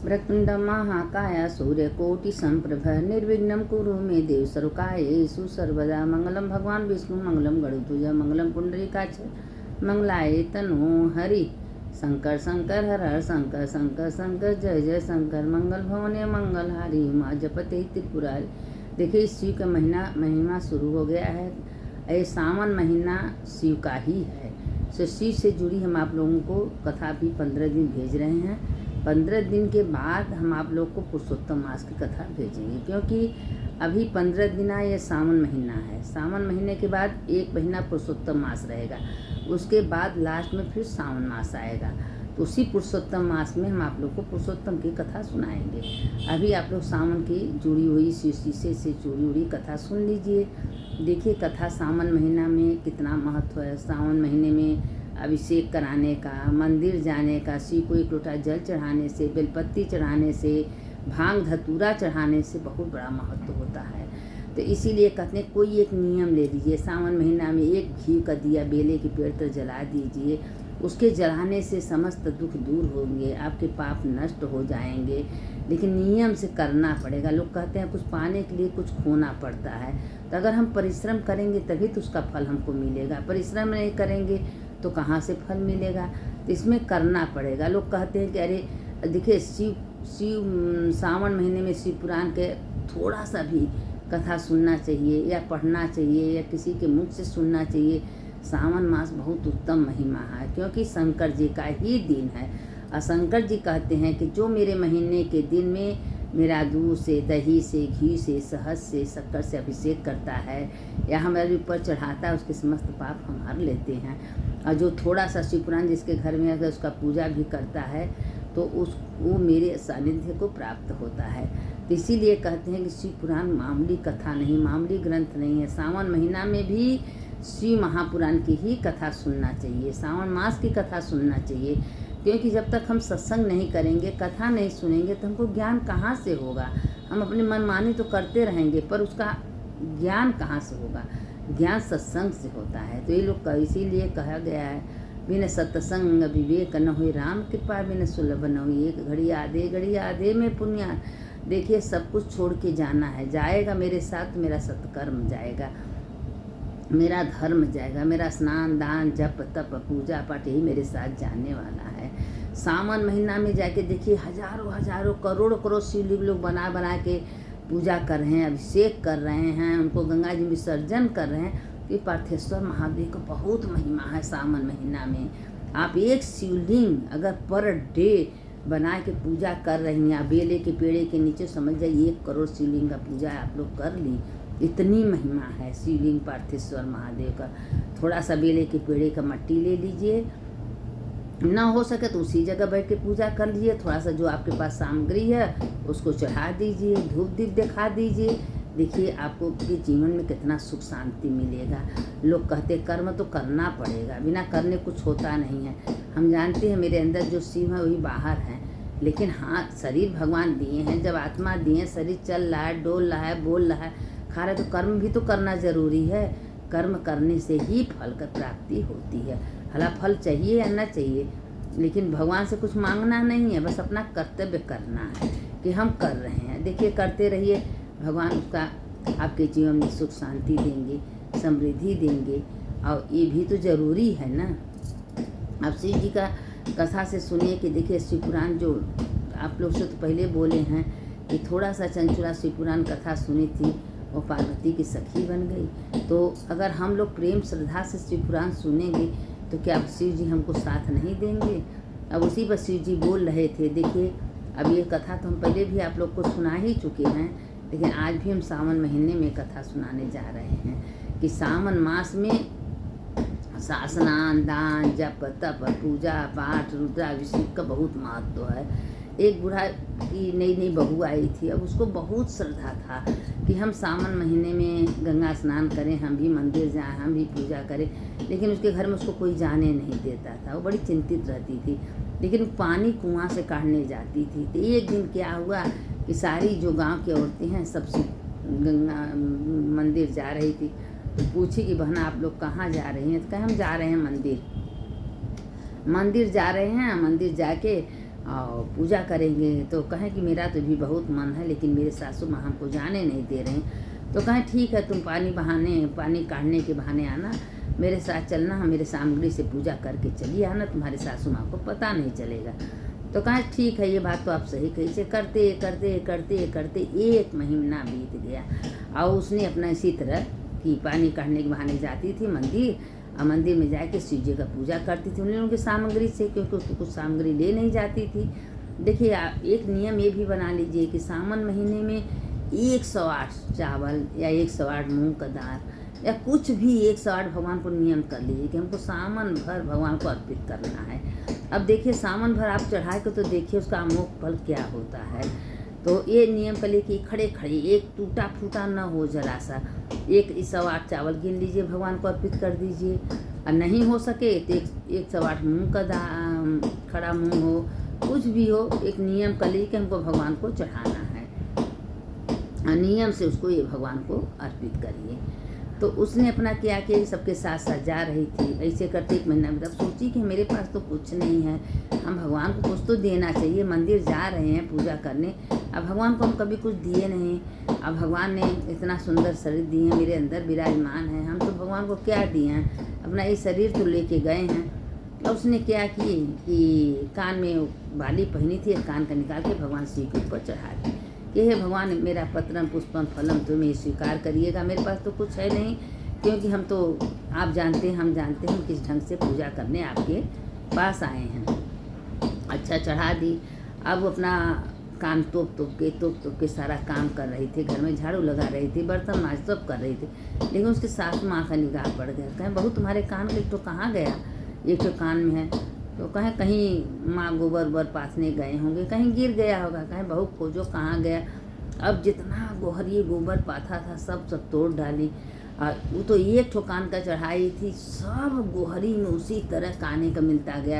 वक्रतुण्डं महाकाय सूर्यकोटिसम्प्रभ निर्विघ्नं कुरु मे देव सर्वकार्येषु सर्वदा। मंगलम भगवान विष्णु मंगलम गरुड़ध्वज मंगलम पुंडरीकाक्ष मंगलाय तनो हरि। शंकर शंकर हर हर शंकर शंकर शंकर जय जय शंकर। मंगल भवने मंगलहारी उमा जपते त्रिपुरारी। देखिए इस शिव का महीना शुरू हो गया है। ये सावन महीना शिव का ही है। सो शिव से जुड़ी हम आप लोगों को कथा भी 15 दिन भेज रहे हैं। 15 दिन के बाद हम आप लोग को पुरुषोत्तम मास की कथा भेजेंगे, क्योंकि अभी 15 दिन ये सावन महीना है। सावन महीने के बाद एक महीना पुरुषोत्तम मास रहेगा, उसके बाद लास्ट में फिर सावन मास आएगा। तो उसी पुरुषोत्तम मास में हम आप लोग को पुरुषोत्तम की कथा सुनाएंगे। अभी आप लोग सावन की जुड़ी हुई शिव से जुड़ी हुई कथा सुन लीजिए। देखिए कथा सावन महीना में कितना महत्व है। सावन महीने में अभिषेक कराने का, मंदिर जाने का, शिव को एक लोटा जल चढ़ाने से, बेलपत्ती चढ़ाने से, भांग धतूरा चढ़ाने से बहुत बड़ा महत्व होता है। तो इसीलिए कहते हैं कोई एक नियम ले लीजिए। सावन महीना में एक घी का दिया बेले के पेड़ पर जला दीजिए। उसके जलाने से समस्त दुख दूर होंगे, आपके पाप नष्ट हो जाएंगे। लेकिन नियम से करना पड़ेगा। लोग कहते हैं कुछ पाने के लिए कुछ खोना पड़ता है। तो अगर हम परिश्रम करेंगे तभी तो उसका फल हमको मिलेगा। परिश्रम नहीं करेंगे तो कहाँ से फल मिलेगा। तो इसमें करना पड़ेगा। लोग कहते हैं कि अरे देखिए शिव सावन महीने में शिव पुराण के थोड़ा सा भी कथा सुनना चाहिए या पढ़ना चाहिए या किसी के मुख से सुनना चाहिए। सावन मास बहुत उत्तम महिमा है, क्योंकि शंकर जी का ही दिन है। और शंकर जी कहते हैं कि जो मेरे महीने के दिन में मेरा दूध से, दही से, घी से, शहद से, शक्कर से अभिषेक करता है या हमारे ऊपर चढ़ाता है, उसके समस्त पाप हम हर लेते हैं। और जो थोड़ा सा शिव पुराण जिसके घर में अगर उसका पूजा भी करता है तो वो मेरे सानिध्य को प्राप्त होता है। तो इसीलिए कहते हैं कि शिव पुराण मामूली कथा नहीं, मामूली ग्रंथ नहीं है। सावन महीना में भी शिव महापुराण की ही कथा सुनना चाहिए, सावन मास की कथा सुनना चाहिए। क्योंकि जब तक हम सत्संग नहीं करेंगे, कथा नहीं सुनेंगे, तो हमको ज्ञान कहाँ से होगा। हम अपनी मनमानी तो करते रहेंगे, पर उसका ज्ञान कहाँ से होगा। ज्ञान सत्संग से होता है। तो ये लोग इसीलिए कहा गया है, बिन सत्संग विवेक न होई, राम कृपा बिन सुलभ न होई। एक घड़ी आधे में पुण्य। देखिए सब कुछ छोड़ के जाना है, जाएगा मेरे साथ मेरा सत्कर्म जाएगा, मेरा धर्म जाएगा, मेरा स्नान दान जप तप पूजा पाठ यही मेरे साथ जाने वाला है। सावन महीना में जाके देखिए हजारों करोड़ शिवलिंग लोग बना के पूजा कर रहे हैं, अभिषेक कर रहे हैं, उनको गंगा जी विसर्जन कर रहे हैं। कि पार्थेश्वर महादेव का बहुत महिमा है। सावन महीना में आप एक शिवलिंग अगर पर डे बना के पूजा कर रही हैं, बेले के पेड़े के नीचे समझ जाइए 1 करोड़ शिवलिंग का पूजा आप लोग कर ली। इतनी महिमा है शिवलिंग पार्थेश्वर महादेव का। थोड़ा सा बेले के पेड़े का मट्टी ले लीजिए, ना हो सके तो उसी जगह बैठ के पूजा कर लीजिए। थोड़ा सा जो आपके पास सामग्री है उसको चढ़ा दीजिए, धूप दीप दिखा दीजिए। देखिए आपको के जीवन में कितना सुख शांति मिलेगा। लोग कहते कर्म तो करना पड़ेगा, बिना करने कुछ होता नहीं है। हम जानते हैं मेरे अंदर जो शिव है वही बाहर है, लेकिन हाँ शरीर भगवान दिए हैं। जब आत्मा दिए, शरीर चल रहा है, डोल रहा है, बोल रहा है, खा रहा है, तो कर्म भी तो करना जरूरी है। कर्म करने से ही फल का प्राप्ति होती है। भला फल चाहिए या ना चाहिए, लेकिन भगवान से कुछ मांगना नहीं है, बस अपना कर्तव्य करना है कि हम कर रहे हैं। देखिए करते रहिए, भगवान उसका आपके जीवन में सुख शांति देंगे, समृद्धि देंगे। और ये भी तो जरूरी है ना। आप शिव जी का कथा से सुनिए कि देखिए शिव पुराण जो आप लोग से तो पहले बोले हैं कि थोड़ा सा चंचुला शिव पुराण कथा सुनी थी, वो पार्वती की सखी बन गई। तो अगर हम लोग प्रेम श्रद्धा से शिव पुराण सुनेंगे तो क्या शिव जी हमको साथ नहीं देंगे। अब उसी पर शिव जी बोल रहे थे। देखिए अब ये कथा तो हम पहले भी आप लोग को सुना ही चुके हैं, लेकिन आज भी हम सावन महीने में कथा सुनाने जा रहे हैं कि सावन मास में स्नान दान जप तप पूजा पाठ रुद्राभिषेक का बहुत महत्व है। एक बूढ़ा की नई बहू आई थी। अब उसको बहुत श्रद्धा था कि हम सावन महीने में गंगा स्नान करें, हम भी मंदिर जाएं, हम भी पूजा करें। लेकिन उसके घर में उसको कोई जाने नहीं देता था। वो बड़ी चिंतित रहती थी। लेकिन पानी कुआं से काढ़ने जाती थी। तो एक दिन क्या हुआ कि सारी जो गांव की औरतें हैं सब गंगा मंदिर जा रही थी। तो पूछी कि बहना आप लोग कहाँ जा रही हैं। तो कहे हम जा रहे हैं मंदिर जा रहे हैं। मंदिर जाके और पूजा करेंगे। तो कहें कि मेरा तो भी बहुत मन है, लेकिन मेरे सासू माँ हमको जाने नहीं दे रहे हैं। तो कहें ठीक है, तुम पानी काढ़ने के बहाने आना, मेरे साथ चलना, हम मेरे सामग्री से पूजा करके चलिए आना, तुम्हारे सासू माँ को पता नहीं चलेगा। तो कहा ठीक है, ये बात तो आप सही कही। से करते करते करते करते 1 महीना बीत गया और उसने अपना इसी तरह कि पानी काढ़ने के बहाने जाती थी मंदिर, और मंदिर में जाके शिव जी का पूजा करती थी उनकी सामग्री से, क्योंकि उसको कुछ सामग्री ले नहीं जाती थी। देखिए आप एक नियम ये भी बना लीजिए कि सावन महीने में 108 चावल या 108 मूंग का दाल या कुछ भी 108 भगवान को नियम कर लीजिए कि हमको सावन भर भगवान को अर्पित करना है। अब देखिए सावन भर आप चढ़ाए को तो देखिए उसका अमोघ फल क्या होता है। तो ये नियम कर लिए कि खड़े खड़े एक टूटा फूटा न हो जरा सा, 108 चावल गिन लीजिए भगवान को अर्पित कर दीजिए, और नहीं हो सके तो 108 मूंग का खड़ा मूंग हो, कुछ भी हो, एक नियम कर लीजिए कि हमको भगवान को चढ़ाना है, नियम से उसको ये भगवान को अर्पित करिए। तो उसने अपना क्या किया, सबके साथ साथ जा रही थी। ऐसे करते 1 महीना में तब सोची कि मेरे पास तो कुछ नहीं है, हम भगवान को कुछ तो देना चाहिए, मंदिर जा रहे हैं पूजा करने, अब भगवान को हम कभी कुछ दिए नहीं, अब भगवान ने इतना सुंदर शरीर दिए हैं, मेरे अंदर विराजमान है, हम तो भगवान को क्या दिए हैं, अपना ये शरीर तो लेके गए हैं। और उसने क्या की कि कान में बाली पहनी थी, कान का निकाल के भगवान शिव के ऊपर चढ़ा दी कि हे भगवान, मेरा पत्रम पुष्पम फलम तुम्हें स्वीकार करिएगा, मेरे पास तो कुछ है नहीं, क्योंकि हम तो आप जानते हैं, हम जानते हैं हम किस ढंग से पूजा करने आपके पास आए हैं। अच्छा चढ़ा दी। अब अपना काम तोप के सारा काम कर रही थी, घर में झाड़ू लगा रही थी, बर्तन मांज सब कर रही थी, लेकिन उसके सासू माँ का निगाह पड़ गया। कहें बहू तुम्हारे कान का एक तो कहाँ गया, एक तो कान में है। तो कहें कहीं माँ गोबर पाथने गए होंगे, कहीं गिर गया होगा। कहें बहू खोजो कहाँ गया। अब जितना गोहरी गोबर पाथा था सब तोड़ डाली, और वो तो एक ठो कान का चढ़ाई थी, सब गोहरी में उसी तरह काने का मिलता गया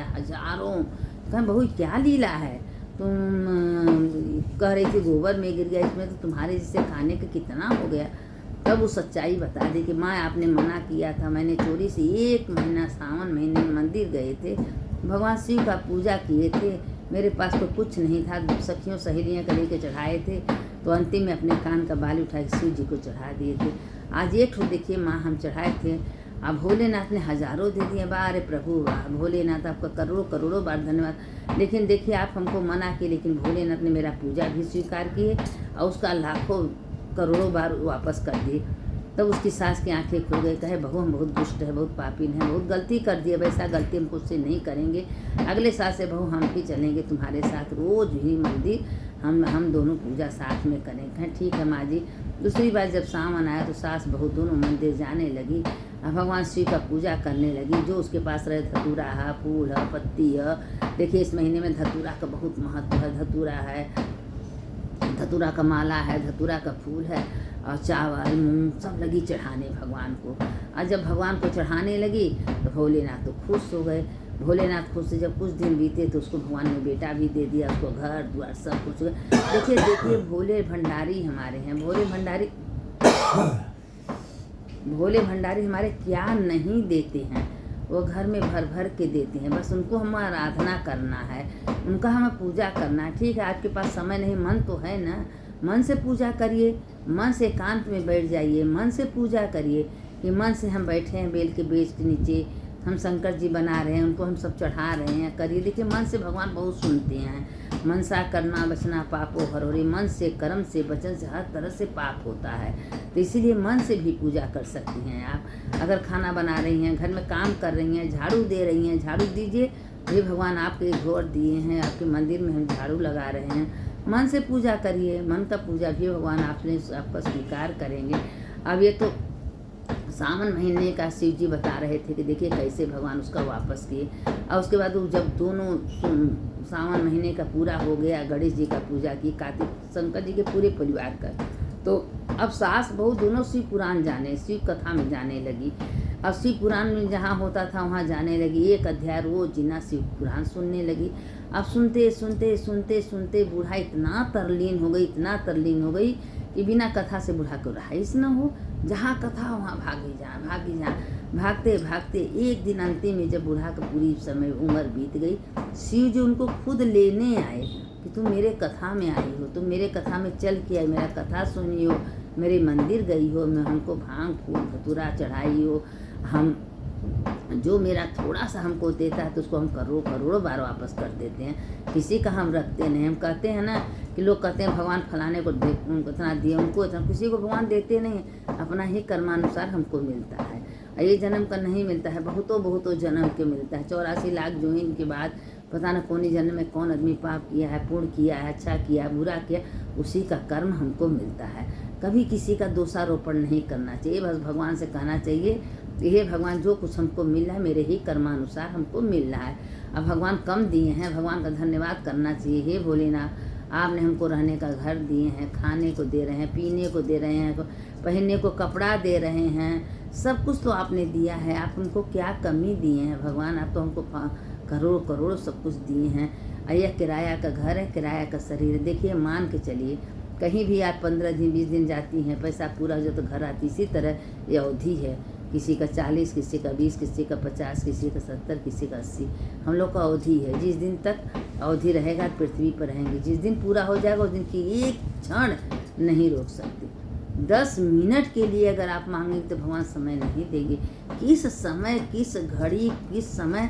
हजारों। कहें बहू क्या लीला है, तुम कह रही थी गोबर में गिर गया, इसमें तो तुम्हारे जिससे खाने का कितना हो गया। तब वो सच्चाई बता दी कि माँ आपने मना किया था, मैंने चोरी से 1 महीना सावन महीने में मंदिर गए थे, भगवान शिव का पूजा किए थे, मेरे पास तो कुछ नहीं था, सखियों सहेलियाँ कर लेके चढ़ाए थे, तो अंतिम में अपने कान का बाल उठा के शिव जी को चढ़ा दिए थे। आज एक ठो देखिए माँ हम चढ़ाए थे, अब भोलेनाथ ने हजारों दे दिए। अरे प्रभु वाह, भोलेनाथ आपका करोड़ों करोड़ों बार धन्यवाद। लेकिन देखिए आप हमको मना किए, लेकिन भोलेनाथ ने मेरा पूजा भी स्वीकार किए और उसका लाखों करोड़ों बार वापस कर दिए। तब उसकी सास की आंखें खुल गई। कहे बहू हम बहुत दुष्ट है, बहुत पापीन है, बहुत गलती कर दिए, वैसा गलती हम खुद से नहीं करेंगे, अगले साल से बहू हम भी चलेंगे तुम्हारे साथ, रोज ही मंदिर हम दोनों पूजा साथ में करें। कहें ठीक है माँ जी। दूसरी बार जब सावन आया तो सास बहू दोनों मंदिर जाने लगी, भगवान शिव का पूजा करने लगी। जो उसके पास रहे धतूरा है, फूल है, पत्ती है। देखिए इस महीने में धतूरा का बहुत महत्व है, धतूरा है, धतूरा का माला है, धतूरा का फूल है, और चावल मूंग सब लगी चढ़ाने भगवान को। और जब भगवान को चढ़ाने लगी तो भोलेनाथ तो खुश हो गए। भोलेनाथ खुश से जब कुछ दिन बीते तो उसको भगवान ने बेटा भी दे दिया, उसको घर द्वार सब कुछ। देखिए भोले भंडारी हमारे हैं, भोले भंडारी हमारे क्या नहीं देते हैं, वो घर में भर भर के देते हैं। बस उनको हम आराधना करना है, उनका हमें पूजा करना है। ठीक है आपके पास समय नहीं, मन तो है ना, मन से पूजा करिए, मन से एकांत में बैठ जाइए, मन से पूजा करिए कि मन से हम बैठे हैं बेल के बेच के नीचे, हम शंकर जी बना रहे हैं, उनको हम सब चढ़ा रहे हैं, करिए। देखिए मन से भगवान बहुत सुनते हैं। मनसा करना बचना पापो हरोरी, मन से कर्म से वचन से हर तरह से पाप होता है। तो इसीलिए मन से भी पूजा कर सकती हैं आप। अगर खाना बना रही हैं, घर में काम कर रही हैं, झाड़ू दे रही हैं, झाड़ू दीजिए, ये भगवान आपके घर दिए हैं, आपके मंदिर में हम झाड़ू लगा रहे हैं, मन से पूजा करिए। मन का पूजा भी भगवान आपका स्वीकार करेंगे। अब ये तो सावन महीने का शिव जी बता रहे थे कि देखिए कैसे भगवान उसका वापस किए। और उसके बाद जब दोनों सावन महीने का पूरा हो गया, गणेश जी का पूजा की, कार्तिक शंकर जी के पूरे परिवार का, तो अब सास बहू दोनों शिव पुराण जाने, शिव कथा में जाने लगी। अब शिव पुराण में जहाँ होता था वहाँ जाने लगी, 1 अध्याय रोज जीना शिव पुराण सुनने लगी। अब सुनते सुनते सुनते सुनते बूढ़ा इतना तरलीन हो गई कि बिना कथा से बूढ़ा को रहाइश न हो। जहाँ कथा वहाँ भागी जा। भागते भागते एक दिन अंतिम में जब बूढ़ा का पूरी समय उम्र बीत गई, शिव जी उनको खुद लेने आए कि तुम मेरे कथा में आई हो, तुम मेरे कथा में चल के आई, मेरा कथा सुनी हो, मेरे मंदिर गई हो, मैं हमको भांग फूल धतूरा चढ़ाई हो, हम जो मेरा थोड़ा सा हमको देता है तो उसको हम करोड़ों बार वापस कर देते हैं। किसी का हम रखते नहीं। हम कहते हैं ना कि लोग कहते हैं भगवान फलाने को इतना दिए, उनको इतना, किसी को भगवान देते नहीं, अपना ही कर्मानुसार हमको मिलता है। ये जन्म का नहीं मिलता है, बहुतों जन्म के मिलता है। 84 लाख जोइन के बाद पता न कौन जन्म में कौन आदमी पाप किया है, पुण्य किया है, अच्छा किया, बुरा किया, उसी का कर्म हमको मिलता है। कभी किसी का दोषारोपण नहीं करना चाहिए। बस भगवान से कहना चाहिए हे भगवान, जो कुछ हमको मिल रहा है मेरे ही कर्मानुसार हमको मिल रहा है। अब भगवान कम दिए हैं, भगवान का धन्यवाद करना चाहिए। हे भोलेनाथ, आपने हमको रहने का घर दिए हैं, खाने को दे रहे हैं, पीने को दे रहे हैं, पहनने को कपड़ा दे रहे हैं, सब कुछ तो आपने दिया है। आप हमको क्या कमी दिए हैं भगवान? आप तो हमको करोड़ों सब कुछ दिए हैं। यह किराया का घर है, किराया का शरीर है। देखिए, मान के चलिए, कहीं भी आप 15 दिन 20 दिन जाती हैं, पैसा पूरा हो जाए तो घर आती। इसी तरह ये अवधि है, किसी का 40, किसी का 20, किसी का 50, किसी का 70, किसी का 80। हम लोग का अवधि है। जिस दिन तक अवधि रहेगा पृथ्वी पर रहेंगे, जिस दिन पूरा हो जाएगा उस दिन की एक क्षण नहीं रोक सकती। 10 मिनट के लिए अगर आप मांगेंगे तो भगवान समय नहीं देंगे। किस समय, किस घड़ी, किस समय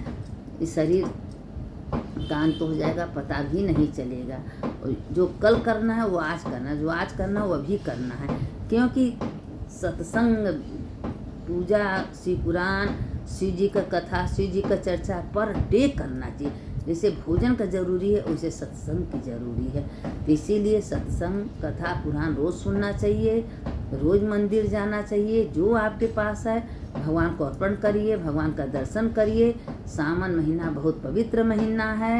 इस शरीर का अंत हो जाएगा पता भी नहीं चलेगा। जो कल करना है वो आज करना है, जो आज करना है वो अभी करना है। क्योंकि सत्संग, पूजा, शिव पुराण, शिव जी का कथा, शिव जी का चर्चा पर डे करना चाहिए। जैसे भोजन का जरूरी है वैसे सत्संग की जरूरी है। तो इसीलिए सत्संग, कथा, पुराण रोज सुनना चाहिए, रोज मंदिर जाना चाहिए। जो आपके पास है भगवान को अर्पण करिए, भगवान का दर्शन करिए। सावन महीना बहुत पवित्र महीना है।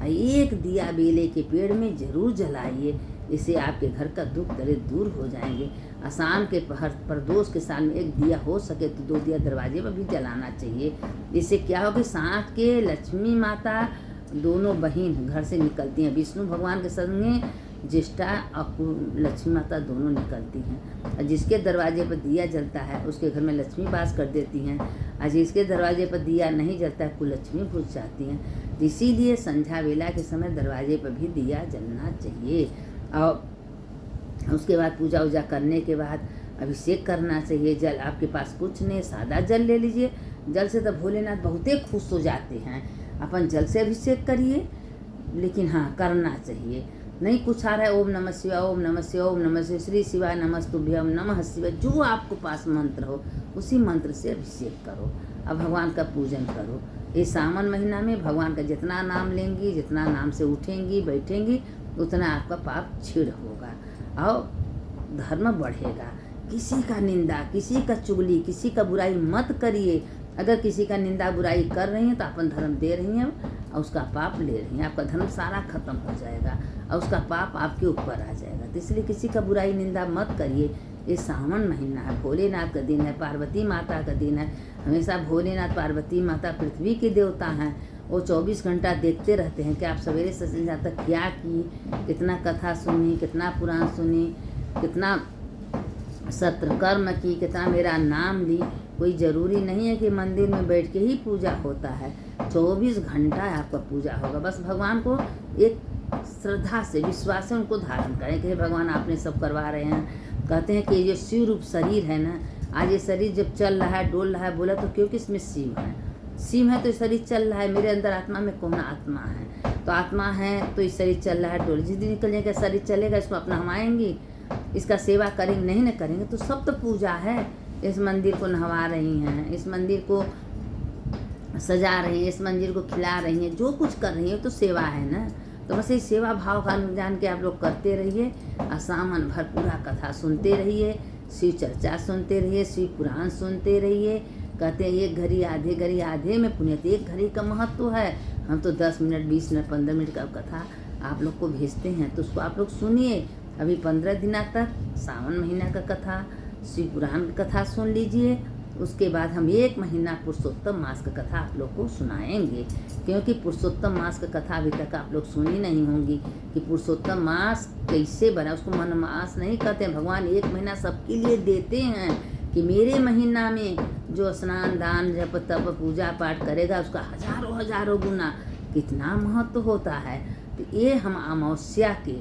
एक दिया बेले के पेड़ में जरूर जलाइए, इससे आपके घर का दुख दरिद्र दूर हो जाएंगे। शाम के प्रदोष के साल में एक दिया हो सके तो 2 दिया दरवाजे पर भी जलाना चाहिए। इससे क्या होगा, साथ के लक्ष्मी माता दोनों बहन घर से निकलती हैं। विष्णु भगवान के संगे ज्येष्ठा और लक्ष्मी माता दोनों निकलती हैं। और जिसके दरवाजे पर दिया जलता है उसके घर में लक्ष्मी वास कर देती हैं, और जिसके दरवाजे पर दिया नहीं जलता है कुलक्ष्मी घुस जाती हैं। इसीलिए संध्या वेला के समय दरवाजे पर भी दिया जलना चाहिए। और उसके बाद पूजा वूजा करने के बाद अभिषेक करना चाहिए। जल आपके पास कुछ नहीं, सादा जल ले लीजिए। जल से तो भोलेनाथ बहुत ही खुश हो जाते हैं। अपन जल से अभिषेक करिए, लेकिन हाँ करना चाहिए। नहीं कुछ आ रहा है, ओम नमः शिवाय, ओम नमः शिवाय, ओम नमः शिवाय, श्री शिवाय नमस्तुभ्यम, नमः शिवाय, जो आपको पास मंत्र हो उसी मंत्र से अभिषेक करो। अब भगवान का पूजन करो। इस सावन महीना में भगवान का जितना नाम लेंगी, जितना नाम से उठेंगी बैठेंगी, उतना आपका पाप क्षीण होगा और धर्म बढ़ेगा। किसी का निंदा, किसी का चुगली, किसी का बुराई मत करिए। अगर किसी का निंदा बुराई कर रही हैं तो अपन धर्म दे रही हैं और उसका पाप ले रही हैं। आपका धर्म सारा खत्म हो जाएगा और उसका पाप आपके ऊपर आ जाएगा। तो इसलिए किसी का बुराई निंदा मत करिए। ये सावन महीना है, भोलेनाथ का दिन है, पार्वती माता का दिन है। हमेशा भोलेनाथ पार्वती माता पृथ्वी के देवता हैं। वो 24 घंटा देखते रहते हैं कि आप सवेरे से संध्या तक क्या की, कितना कथा सुनी, कितना पुराण सुनी, कितना सत्र कर्म की, कितना मेरा नाम ली। कोई ज़रूरी नहीं है कि मंदिर में बैठ के ही पूजा होता है। 24 घंटा आपका पूजा होगा। बस भगवान को एक श्रद्धा से, विश्वास से उनको धारण करें कि भगवान आपने सब करवा रहे हैं। कहते हैं कि ये शिव रूप शरीर है ना, आज ये शरीर जब चल रहा है, डोल रहा है, बोला तो क्योंकि इसमें शिव है। शिव है तो शरीर चल रहा है। मेरे अंदर आत्मा में कौन आत्मा है, तो आत्मा है तो इस शरीर चल रहा है, डोल। जिस दिन निकल जाएगा शरीर चलेगा, इसको अपना हमाएंगी, इसका सेवा करेंगे, नहीं न करेंगे तो सब तो पूजा है। इस मंदिर को नहवा रही हैं, इस मंदिर को सजा रही हैं, इस मंदिर को खिला रही हैं, जो कुछ कर रही है तो सेवा है ना। तो बस इस सेवा भाव का जान के आप लोग करते रहिए। सावन भर पूरा कथा सुनते रहिए, शिव चर्चा सुनते रहिए, शिव पुराण सुनते रहिए। कहते हैं एक घड़ी आधे घड़ी, आधे में पुण्य। तो एक घड़ी का महत्व है। हम तो 10 मिनट 20 मिनट 15 मिनट का कथा आप लोग को भेजते हैं, तो उसको आप लोग सुनिए। अभी 15 दिनों तक सावन महीना का कथा, शिव पुराण की कथा सुन लीजिए। उसके बाद हम 1 महीना पुरुषोत्तम मास का कथा आप लोग को सुनाएंगे, क्योंकि पुरुषोत्तम मास का कथा अभी तक आप लोग सुनी नहीं होंगी कि पुरुषोत्तम मास कैसे बना। उसको मन मास नहीं कहते हैं। भगवान 1 महीना सबके लिए देते हैं कि मेरे महीना में जो स्नान दान जप तप पूजा पाठ करेगा उसका हजारों हजारों गुना कितना महत्व होता है। तो ये हम अमावस्या के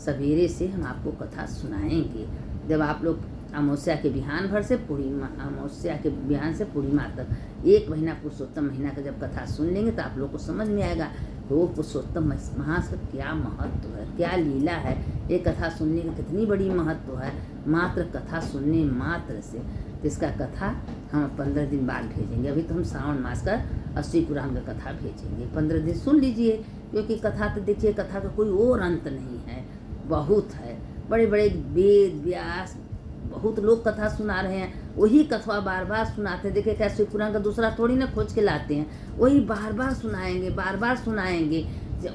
सवेरे से हम आपको कथा सुनाएंगे। जब आप लोग अमावस्या के बिहान भर से पूर्णिमा, अमावस्या के बिहान से पूर्णिमा तक 1 महीना पुरुषोत्तम महीना का जब कथा सुन लेंगे तो आप लोग को समझ में आएगा कि वो पुरुषोत्तम मास का क्या महत्व है, क्या लीला है। ये कथा सुनने की कितनी बड़ी महत्व है, मात्र कथा सुनने मात्र से। तो इसका कथा हम 15 दिन बाद भेजेंगे। अभी तो हम श्रावण मास का 80 पुराण का कथा भेजेंगे। 15 दिन सुन लीजिए, क्योंकि कथा तो देखिए कथा का कोई और अंत नहीं है, बहुत है। बड़े बड़े वेद व्यास बहुत लोग कथा सुना रहे हैं, वही कथा बार बार सुनाते हैं। देखिए क्या शिवपुराण का दूसरा थोड़ी ना खोज के लाते हैं, वही बार बार सुनाएंगे, बार बार सुनाएंगे।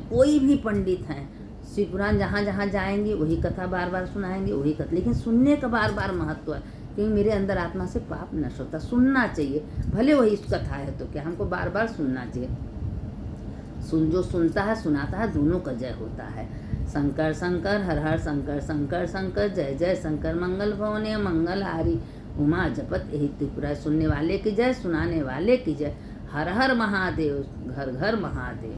कोई भी पंडित हैं शिवपुराण जहाँ जहाँ जाएंगे वही कथा बार बार सुनाएंगे, वही कथा। लेकिन सुनने का बार बार महत्व है, क्योंकि मेरे अंदर आत्मा से पाप नष्ट होता, सुनना चाहिए। भले वही कथा है तो क्या, हमको बार बार सुनना चाहिए। जो सुनता है सुनाता है दोनों का जय होता है। शंकर शंकर हर हर शंकर शंकर शंकर जय जय शंकर मंगल भवने मंगल हारी उमा जपत यही त्रिपुरा। सुनने वाले की जय, सुनाने वाले की जय। हर हर महादेव, घर घर महादेव।